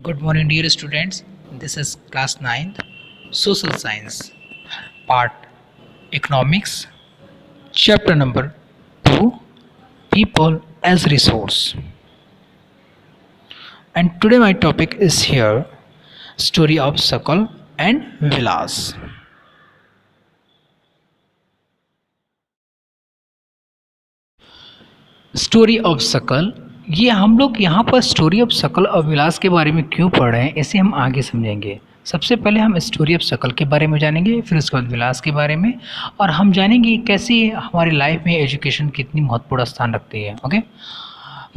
Good morning, dear students. This is class 9th Social Science, part Economics, chapter number 2 People as Resource. And today, my topic is here Story of Sakal and Vilas. Story of सकल, ये हम लोग यहाँ पर story of सकल और विलास के बारे में क्यों पढ़ रहे हैं इसे हम आगे समझेंगे। सबसे पहले हम स्टोरी ऑफ सकल के बारे में जानेंगे, फिर उसके बाद विलास के बारे में, और हम जानेंगे कैसे हमारी लाइफ में एजुकेशन कितनी महत्वपूर्ण स्थान रखती है। Okay,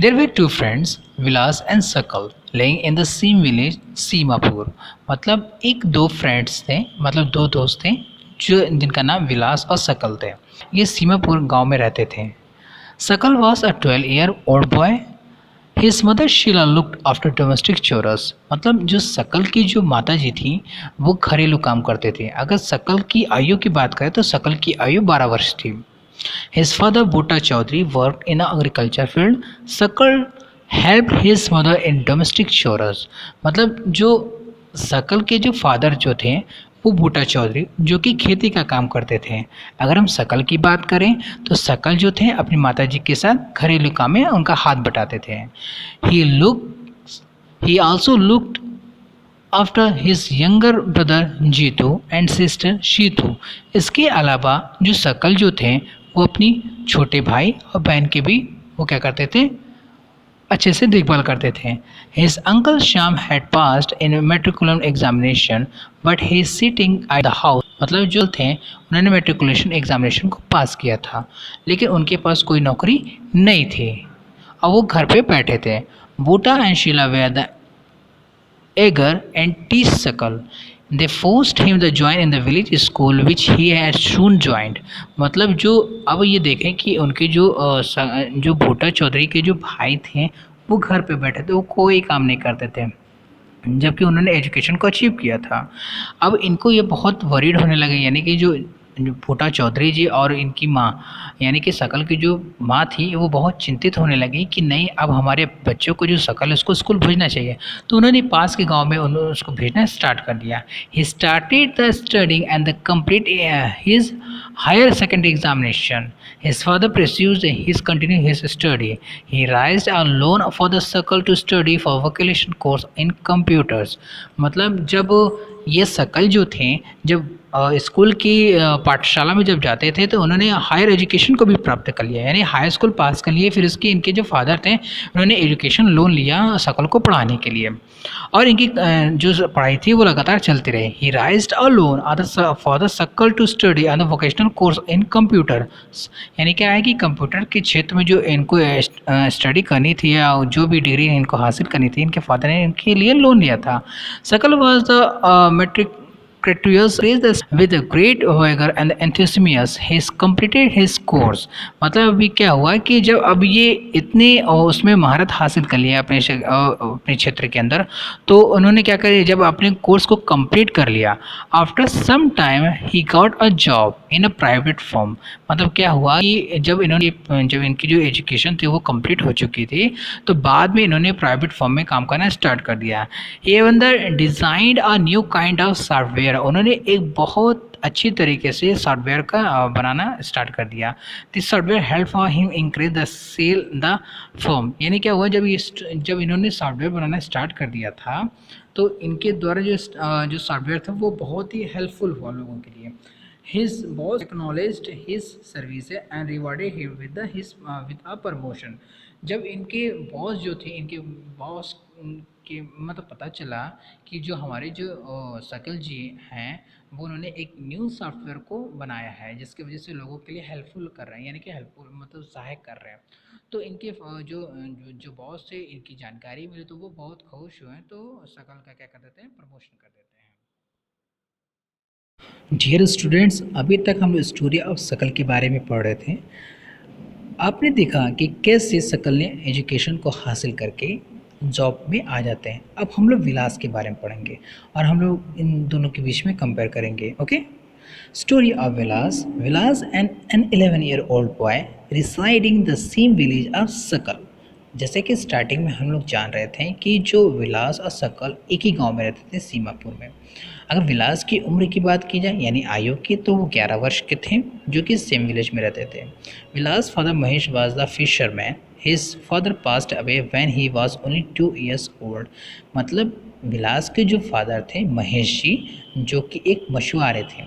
there were two friends Vilas and Sakal living in the same village Seemapur. मतलब एक दो फ्रेंड्स थे, मतलब दो दोस्त थे जो जिनका नाम विलास और सकल थे। ये सीमापुर गांव में रहते थे। Sakal was a 12-year-old boy. His mother Sheila looked after domestic chores. मतलब जो सकल की जो माता जी थी वो घरेलू काम करते थे। अगर सकल की आयु की बात करें तो सकल की आयु 12 वर्ष थी। His father Bhutta Chaudhary worked in the agriculture field. Sakal helped his mother in domestic chores. मतलब जो सकल के जो फादर जो थे वो बूटा चौधरी जो कि खेती का काम करते थे। अगर हम सकल की बात करें तो सकल जो थे अपनी माता जी के साथ घरेलू काम में उनका हाथ बटाते थे। He also looked after his younger brother Jeetu and sister Sheetu. इसके अलावा जो सकल जो थे वो अपनी छोटे भाई और बहन के भी वो क्या करते थे, अच्छे से देखभाल करते थे। His uncle Shyam had passed in matriculation examination but he is sitting at the house. मतलब जो थे उन्होंने मेट्रिकुलेशन एग्जामिनेशन को पास किया था लेकिन उनके पास कोई नौकरी नहीं थी और वो घर पे बैठे थे। Boota and Sheela were the eager and T Sakal. They forced him the join in the village school which he had soon joined. मतलब जो अब ये देखें कि उनके जो भूटा चौधरी के जो भाई थे वो घर पे बैठे थे, वो कोई काम नहीं करते थे जबकि उन्होंने एजुकेशन को अचीव किया था। अब इनको ये बहुत वरीड होने लगे, यानी कि जो भूटा चौधरी जी और इनकी माँ यानी कि सकल की जो माँ थी वो बहुत चिंतित होने लगी कि नहीं, अब हमारे बच्चों को जो सकल है उसको स्कूल भेजना चाहिए। तो उन्होंने पास के गांव में उन्होंने उसको भेजना स्टार्ट कर दिया। He started the studying and the complete his higher secondary examination. His father pursued his continued his study. He raised a loan for the circle to study for vocation course in computers. मतलब जब ये सकल जो थे जब school की पाठशाला में जब जाते थे तो उन्होंने हायर एजुकेशन को भी प्राप्त कर लिया, यानी हाई स्कूल पास कर लिए। फिर उसके इनके जो फादर थे उन्होंने एजुकेशन लोन लिया सकल को पढ़ाने के लिए और इनकी जो पढ़ाई थी वो लगातार चलती रही। He raised a loan for the Sakal to study on the vocational course in computer. यानी क्या है कि कंप्यूटर के क्षेत्र में जो इनको स्टडी करनी थी या जो भी डिग्री इनको हासिल करनी थी इनके फादर ने इनके लिए लोन लिया था। सकल was the matric Cretius raised this with a great vigor and enthusiasm. He completed his course. मतलब अभी क्या हुआ कि जब अब ये इतने उसमें महारत हासिल कर लिया अपने क्षेत्र के अंदर, तो उन्होंने क्या करा, जब अपने कोर्स को कंप्लीट कर लिया, after some time he got a job in a private firm. मतलब क्या हुआ कि जब इनकी जो एजुकेशन थी वो कंप्लीट हो चुकी थी तो बाद में इन्होंने प्राइवेट फर्म में काम करना स्टार्ट कर दिया। Even the designed a new kind of software. उन्होंने एक बहुत अच्छी तरीके से सॉफ्टवेयर का बनाना स्टार्ट कर दिया। This software help for him increase the sale the firm. यानी क्या हुआ, जब इन्होंने सॉफ्टवेयर बनाना स्टार्ट कर दिया था तो इनके द्वारा जो सॉफ्टवेयर था वो बहुत ही हेल्पफुल हुआ लोगों के लिए। His boss acknowledged his services and rewarded him with a promotion. जब इनके बॉस जो थे, इनके बॉस के मतलब पता चला कि जो हमारे जो सकल जी हैं वो उन्होंने एक न्यू सॉफ्टवेयर को बनाया है जिसकी वजह से लोगों के लिए हेल्पफुल कर रहे हैं, यानी कि हेल्पफुल मतलब सहायक कर रहे हैं। तो इनके जो बॉस थे इनकी जानकारी मिली तो वो बहुत खुश हुए, तो सकल का क्या कर देते हैं, प्रमोशन कर देते हैं। डियर स्टूडेंट्स, अभी तक हम स्टोरी ऑफ सकल के बारे में पढ़ रहे थे। आपने देखा कि कैसे सकल ने एजुकेशन को हासिल करके जॉब में आ जाते हैं। अब हम लोग विलास के बारे में पढ़ेंगे और हम लोग इन दोनों के बीच में कंपेयर करेंगे। Okay, story of Vilas. Vilas and an 11-year-old boy residing the same village of Sakal. जैसे कि स्टार्टिंग में हम लोग जान रहे थे कि जो विलास और सकल एक ही गांव में रहते थे, सीमापुर में। अगर विलास की उम्र की बात की जाए यानी आयु की, तो वो 11 वर्ष के थे, जो कि सेम विलेज में रहते थे। Vilas father Mahesh was the fisherman. His father passed away when he was only 2 years old. मतलब विलास के जो फादर थे महेश जी, जो कि एक मछुआरे थे,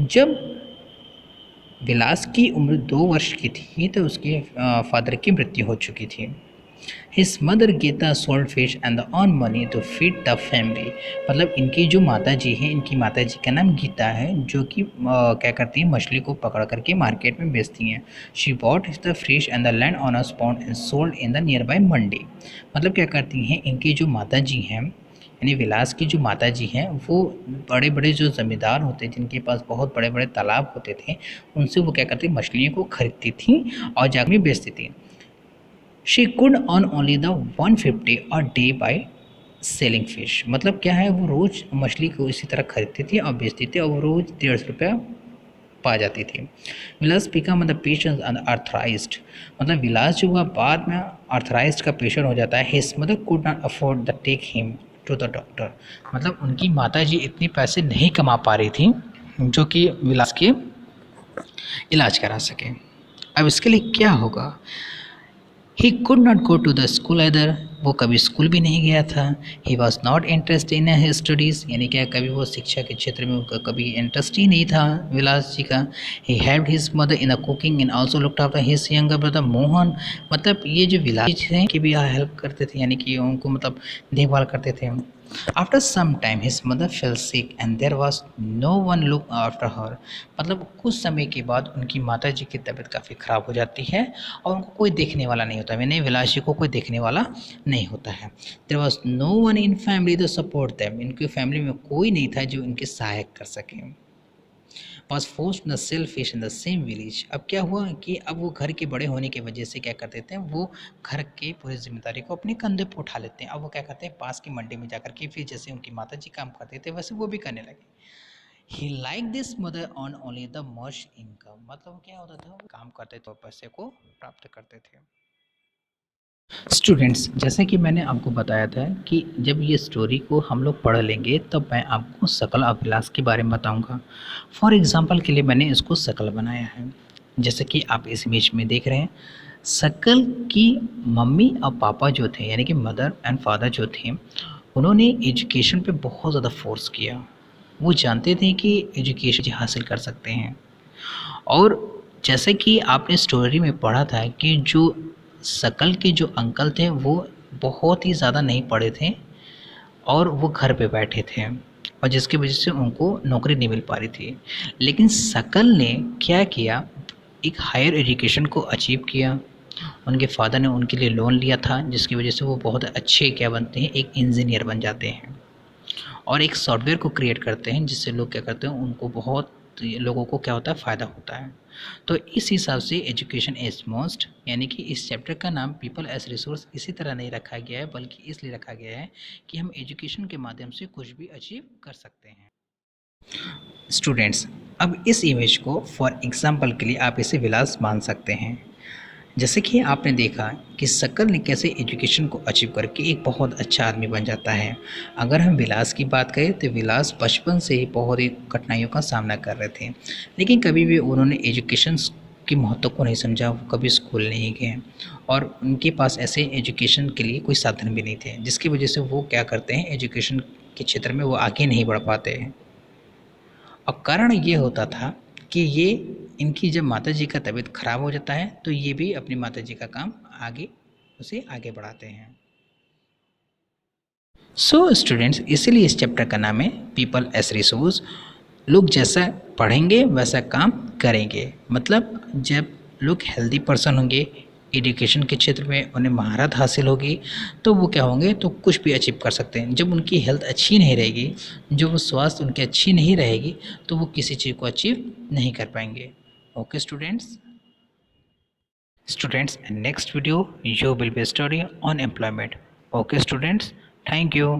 जब विलास की उम्र 2 वर्ष की थी तो उसके फादर की मृत्यु हो चुकी थी। His mother Gita sold fish and earn money to feed the family. मतलब इनकी जो माता जी हैं, इनकी माता जी का नाम गीता है, जो कि क्या करती हैं, मछली को पकड़ करके मार्केट में बेचती हैं। She bought the fish and the land on a spot and sold in the nearby mandi. मतलब क्या करती हैं, इनकी जो माता जी हैं, यानी विलास की जो माता जी हैं, वो बड़े बड़े जो ज़मींदार होते, जिनके पास बहुत बड़े बड़े तालाब होते थे, उनसे वो क्या करती, मछलियों को खरीदती थी और जाकर बेचती थी। She could earn only the 150 a day by selling fish. मतलब क्या है, वो रोज़ मछली को इसी तरह खरीदती थी और बेचती थी और वो रोज़ 150 रुपया पा जाती थी। विलास बिकम द पेशेंट एंड अर्थराइज्ड। मतलब विलास जो हुआ बाद में अर्थराइज्ड का पेशेंट हो जाता है। His mother could not afford the take him to the doctor. मतलब उनकी माता जी इतनी पैसे नहीं कमा पा रही थी जो कि विलास के इलाज करा सके। अब इसके लिए क्या होगा, he could not go to the school other. वो कभी स्कूल भी नहीं गया था। He was not interest in his studies, यानी क्या कभी वो शिक्षा के क्षेत्र में उनका कभी इंटरेस्ट ही नहीं था विलास जी का। He help his mother in a cooking and also looked after his younger brother Mohan. मतलब ये जो विलास जी हैं कि भी हेल्प करते थे, यानी कि उनको मतलब देखभाल करते थे। After some time his mother fell sick and there was no one look after her. मतलब कुछ समय के बाद उनकी माता जी की तबीयत काफ़ी ख़राब हो जाती है और उनको कोई देखने वाला नहीं होता, मैंने विलास जी को कोई देखने वाला नहीं होता है। There was no one in family to support them. इनकी फैमिली में कोई नहीं था जो इनकी सहायक कर सके। Was forced an sell fish in the same village. अब क्या हुआ कि अब वो घर के बड़े होने की वजह से क्या करते थे, वो घर की पूरी जिम्मेदारी को अपने कंधे पर उठा लेते हैं। अब वो क्या करते हैं, पास की मंडी में जाकर के फिर जैसे उनकी माता जी काम करते थे वैसे वो भी करने लगे। He like this mother on only the much income. मतलब क्या होता था, वो काम करते तो पैसे को प्राप्त करते थे। स्टूडेंट्स, जैसे कि मैंने आपको बताया था कि जब ये स्टोरी को हम लोग पढ़ लेंगे तब मैं आपको सकल अभिलाष के बारे में बताऊंगा। फॉर एग्जांपल के लिए मैंने इसको सकल बनाया है, जैसे कि आप इस इमेज में देख रहे हैं। सकल की मम्मी और पापा जो थे, यानी कि मदर एंड फादर जो थे, उन्होंने एजुकेशन पे बहुत ज़्यादा फोर्स किया। वो जानते थे कि एजुकेशन हासिल कर सकते हैं। और जैसे कि आपने स्टोरी में पढ़ा था कि जो शकल के जो अंकल थे वो बहुत ही ज़्यादा नहीं पढ़े थे और वो घर पे बैठे थे, और जिसकी वजह से उनको नौकरी नहीं मिल पा रही थी। लेकिन शकल ने क्या किया, एक हायर एजुकेशन को अचीव किया। उनके फादर ने उनके लिए लोन लिया था, जिसकी वजह से वो बहुत अच्छे क्या बनते हैं, एक इंजीनियर बन जाते हैं और एक सॉफ्टवेयर को क्रिएट करते हैं, जिससे लोग क्या करते हैं, उनको बहुत लोगों को क्या होता है, फ़ायदा होता है। तो इस हिसाब से एजुकेशन इज मोस्ट, यानी कि इस चैप्टर का नाम पीपल एज रिसोर्स इसी तरह नहीं रखा गया है, बल्कि इसलिए रखा गया है कि हम एजुकेशन के माध्यम से कुछ भी अचीव कर सकते हैं। स्टूडेंट्स, अब इस इमेज को फॉर एग्जाम्पल के लिए आप इसे विलास मान सकते हैं। जैसे कि आपने देखा कि शकल ने कैसे एजुकेशन को अचीव करके एक बहुत अच्छा आदमी बन जाता है। अगर हम विलास की बात करें तो विलास बचपन से ही बहुत ही कठिनाइयों का सामना कर रहे थे, लेकिन कभी भी उन्होंने एजुकेशन के महत्व को नहीं समझा। वो कभी स्कूल नहीं गए और उनके पास ऐसे एजुकेशन के लिए कोई साधन भी नहीं थे, जिसकी वजह से वो क्या करते हैं, एजुकेशन के क्षेत्र में वो आगे नहीं बढ़ पाते हैं। और कारण ये होता था कि ये इनकी जब माताजी का तबीयत ख़राब हो जाता है तो ये भी अपनी माताजी का काम आगे उसे आगे बढ़ाते हैं। सो स्टूडेंट्स, इसीलिए इस चैप्टर का नाम है पीपल एस रिसोर्स। लोग जैसा पढ़ेंगे वैसा काम करेंगे। मतलब जब लोग हेल्दी पर्सन होंगे, एजुकेशन के क्षेत्र में उन्हें महारत हासिल होगी, तो वो क्या होंगे, तो कुछ भी अचीव कर सकते हैं। जब उनकी हेल्थ अच्छी नहीं रहेगी, जो वो स्वास्थ्य उनकी अच्छी नहीं रहेगी, तो वो किसी चीज़ को अचीव नहीं कर पाएंगे। Okay students, in next video you will be studying on employment. Okay students, thank you.